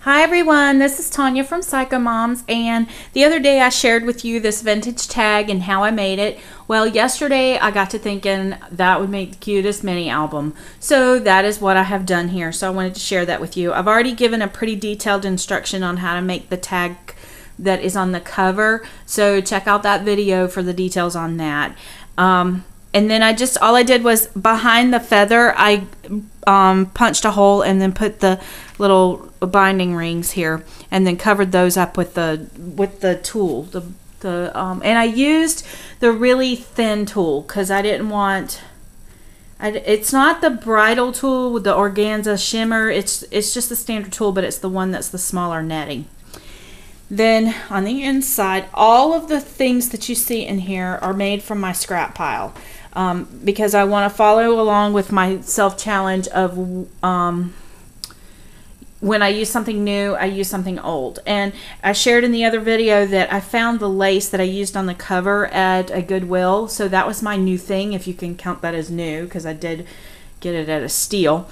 Hi everyone, this is Tanya from Psycho Moms, and the other day I shared with you this vintage tag and how I made it. Well, yesterday I got to thinking that would make the cutest mini album. So that is what I have done here. So I wanted to share that with you. I've already given a pretty detailed instruction on how to make the tag that is on the cover. So check out that video for the details on that. And then all I did was behind the feather, I punched a hole and then put the little binding rings here, and then covered those up with the tool. And I used the really thin tool because I didn't want. It's not the bridal tool with the organza shimmer. It's just the standard tool, but it's the one that's the smaller netting. Then on the inside, all of the things that you see in here are made from my scrap pile. Because I want to follow along with my self-challenge of when I use something new, I use something old. And I shared in the other video that I found the lace that I used on the cover at a Goodwill. So that was my new thing, if you can count that as new, because I did get it at a steal.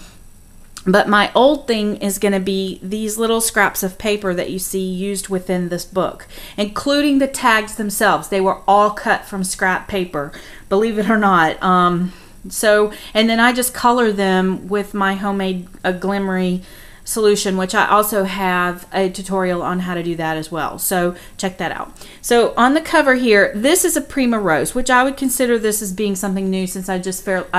But my old thing is going to be these little scraps of paper that you see used within this book, including the tags themselves. They were all cut from scrap paper, believe it or not. And then I just color them with my homemade glimmery solution, which I also have a tutorial on how to do that as well. So check that out. So on the cover here, this is a Prima Rose, which I would consider this as being something new since I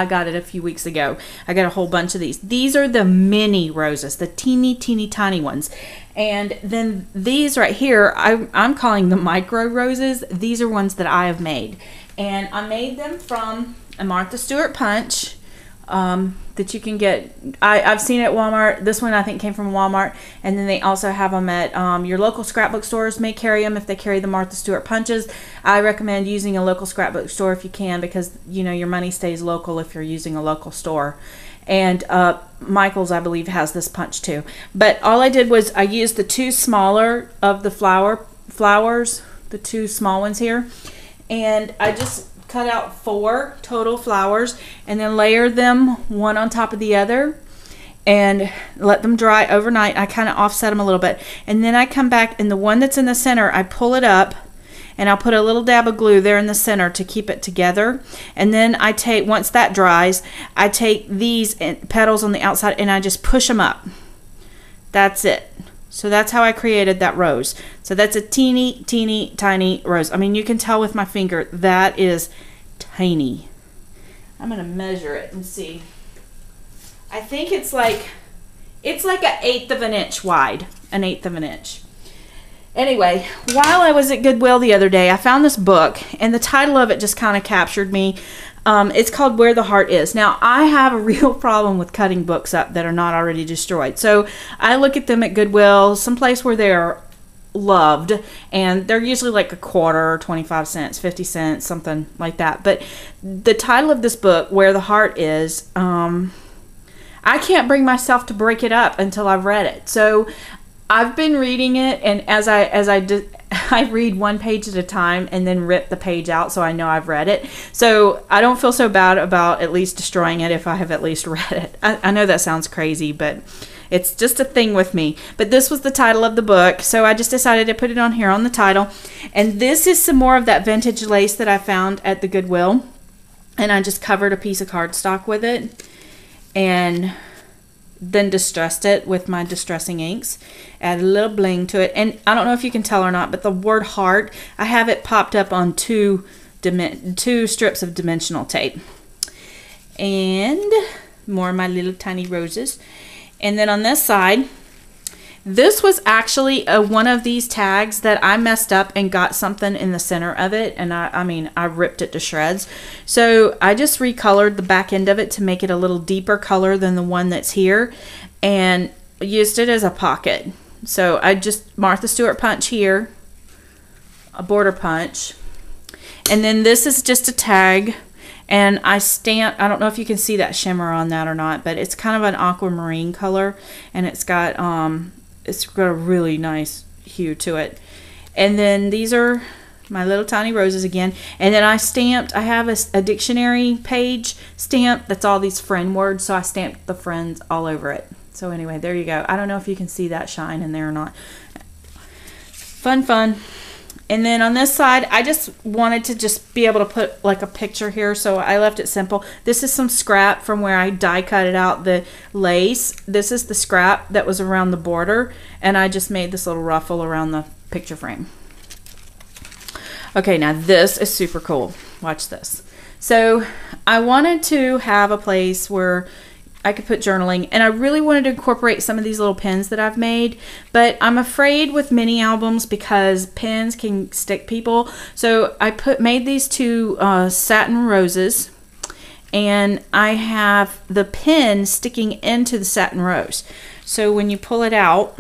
got it a few weeks ago. I got a whole bunch of these. These are the mini roses, the teeny tiny ones. And then these right here, I'm calling them micro roses. These are ones that I have made. And I made them from a Martha Stewart punch that you can get. I've seen it at Walmart. This one I think came from Walmart. And then they also have them at your local scrapbook stores may carry them if they carry the Martha Stewart punches. I recommend using a local scrapbook store if you can, because you know your money stays local if you're using a local store. And Michael's, I believe, has this punch too. But all I did was I used the two smaller of the flowers, the two small ones here. And I just cut out 4 total flowers and then layer them one on top of the other and let them dry overnight. I kind of offset them a little bit. And then I come back, and the one that's in the center, I pull it up and I'll put a little dab of glue there in the center to keep it together. And then I take, once that dries, I take these petals on the outside and I just push them up. That's it. So that's how I created that rose. So that's a teeny tiny rose. I mean, you can tell with my finger that is tiny. I'm gonna measure it and see. I think it's like an 1/8 of an inch wide, an 1/8 of an inch. Anyway, while I was at Goodwill the other day, I found this book, and the title of it just kind of captured me. It's called Where the Heart Is. Now, I have a real problem with cutting books up that are not already destroyed. So I look at them at Goodwill, someplace where they're loved, and they're usually like a quarter, 25 cents, 50 cents, something like that. But the title of this book, Where the Heart Is, I can't bring myself to break it up until I've read it. So I've been reading it, and I read one page at a time and then rip the page out so I know I've read it. So I don't feel so bad about at least destroying it if I have at least read it. I know that sounds crazy, but it's just a thing with me. But this was the title of the book, so I just decided to put it on here on the title. And this is some more of that vintage lace that I found at the Goodwill. And I just covered a piece of cardstock with it and then distressed it with my distressing inks. Add a little bling to it. And I don't know if you can tell or not, but the word heart, I have it popped up on two strips of dimensional tape. And more of my little tiny roses. And then on this side, this was actually one of these tags that I messed up and got something in the center of it. And I ripped it to shreds. So I just recolored the back end of it to make it a little deeper color than the one that's here. And used it as a pocket. So I just Martha Stewart punch here, a border punch. And then this is just a tag. And I don't know if you can see that shimmer on that or not, but it's kind of an aquamarine color. And it's got a really nice hue to it. And then these are my little tiny roses again. And then I have a dictionary page stamp that's all these friend words, so I stamped the friends all over it. So anyway, there you go. I don't know if you can see that shine in there or not. Fun, fun. And then on this side, I just wanted to just be able to put like a picture here, so I left it simple. This is some scrap from where I die cutted out the lace. This is the scrap that was around the border, and I just made this little ruffle around the picture frame. Okay, now this is super cool. Watch this. So I wanted to have a place where I could put journaling, and I really wanted to incorporate some of these little pins that I've made, but I'm afraid with mini albums because pins can stick people. So I made these two satin roses, and I have the pin sticking into the satin rose. So when you pull it out,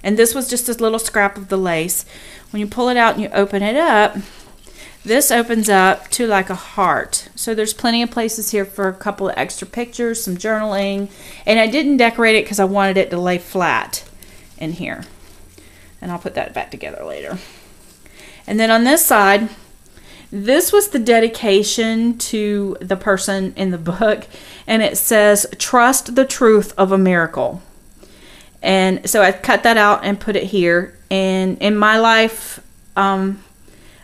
and this was just a little scrap of the lace, when you pull it out and you open it up, this opens up to like a heart. So there's plenty of places here for a couple of extra pictures, some journaling. And I didn't decorate it because I wanted it to lay flat in here. And I'll put that back together later. And then on this side, this was the dedication to the person in the book. And it says, "Trust the truth of a miracle." And so I cut that out and put it here. And in my life,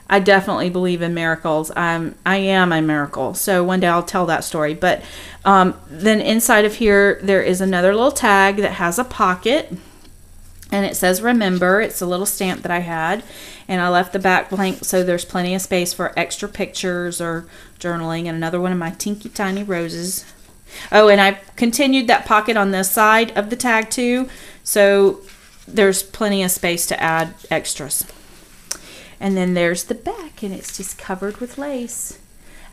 I definitely believe in miracles. I am a miracle. So one day I'll tell that story. But then inside of here, there is another little tag that has a pocket. And it says remember. It's a little stamp that I had. And I left the back blank so there's plenty of space for extra pictures or journaling. And another one of my teeny tiny roses. Oh, and I continued that pocket on this side of the tag too. So there's plenty of space to add extras. And then there's the back, and it's just covered with lace.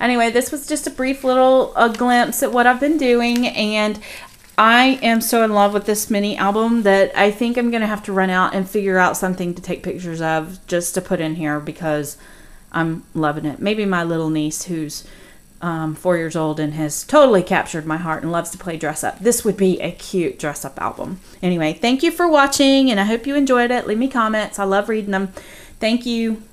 Anyway, this was just a brief little glimpse at what I've been doing, and I am so in love with this mini album that I think I'm going to have to run out and figure out something to take pictures of just to put in here because I'm loving it. Maybe my little niece who's 4 years old and has totally captured my heart and loves to play dress up. This would be a cute dress up album. Anyway, thank you for watching, and I hope you enjoyed it. Leave me comments. I love reading them. Thank you.